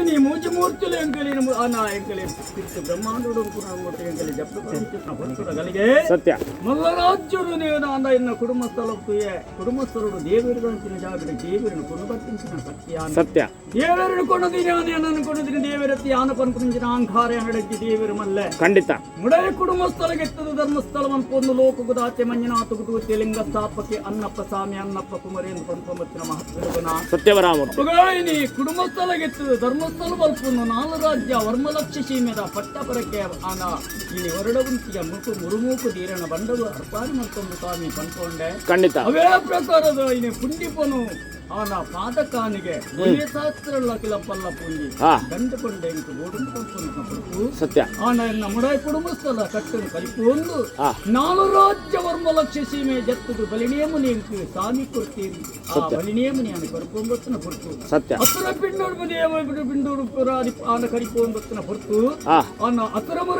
నీ మూచి మూర్తులు ఎంకలి అన్న ఎంకలి బ్రహ్మాండుడు ఎంకలి ಜಪ್ಪಿಗೆ ಸತ್ಯ ಮಲ್ಲರಾಜ್ಯರು నేను అన్న కుటుంబస్థలుడు దేవేరుడు జాగ్రత్త దేవేరును కొనుగొట్టించిన సత్యాన్ని ಸತ್ಯ ದೇವೇರುను కొనదిని అని అనుకున్నదిని దేవేరతి ఆనపనుకునించిన అహంకారే అనడగ్గి దేవేరు మల్లె ಖಂಡಿತ ಮುಡೈ ಕುಟುಂಬಸ್ಥಲಗೆತ್ತದು ಧರ್ಮಸ್ಥಳವನ್ನು ಪೊಂದು ಲೋಕಗು ದಾತೆ ಮಂಜುನಾಥಗುದು ತೆಲಿಂಗ ಸ್ಥಾಪಕ್ಕೆ ಅನ್ನಪ್ಪ ಸ್ವಾಮಿ ಅನ್ನಪ್ಪ ಕುಮರೇಂದ್ರ ಪಂಪೊಂಬತ್ತಿನ ಮಹತ್ವಗುಣ ಸತ್ಯವರಾಮೂರ್ತಿ నీ కుటుంబస్థలಗೆత్తದು ಧರ್ಮಸ್ಥಳ ಬಲ್ಪುನ್ನು ನಾಲು ರಾಜ್ಯ ವರ್ಮಲಕ್ಷ ಸೀಮೆದ ಪಟ್ಟಪರಕ್ಕೆ ಆನ ಈ ಹೊರಡಗುಂತಿಯ ಮುರುಮೂಕು ದೀರಣ ಬಂಡವು ಅರ್ಪಾರಿ ಮತ್ತೊಂದು ಸ್ವಾಮಿ ಪಂಕೊಂಡೆ ಖಂಡಿತ ಅವೇ ಪ್ರಕಾರದ ಇನ್ನು ಪುಂಡಿಪನು ಆನ ಪಾದಕಾನಿಗೆ ಶಾಸ್ತ್ರ ಪಲ್ಲ ಪುಂಡಿ ಗಂಟುಕೊಂಡೆ ಇಂಟು ಗೋಡು ಪಂಪು ಸತ್ಯ ಆನ ಎನ್ನ ಮುಡೈ ಕುಟುಂಬಸ್ಥಲ ಕಟ್ಟನ್ನು ಕಲಿಪೊಂದು ನಾಲು ರಾಜ್ಯ ವರ್ಮಲಕ್ಷ ಸೀಮೆ ಜತ್ತದು ಬಲಿಣಿಯಮುನಿ ಇಂಟು ಸ್ವಾಮಿ ಕೊಡ್ತೀರಿ ಆ ಬಲಿಣಿಯಮುನಿ అని కొడుకొంబొచ్చిన పొర్తు సత్య అసుర పిండోడు బిందోడు పురాది ఆన కడిపోంబొచ్చిన పొర్తు అన్న అసురము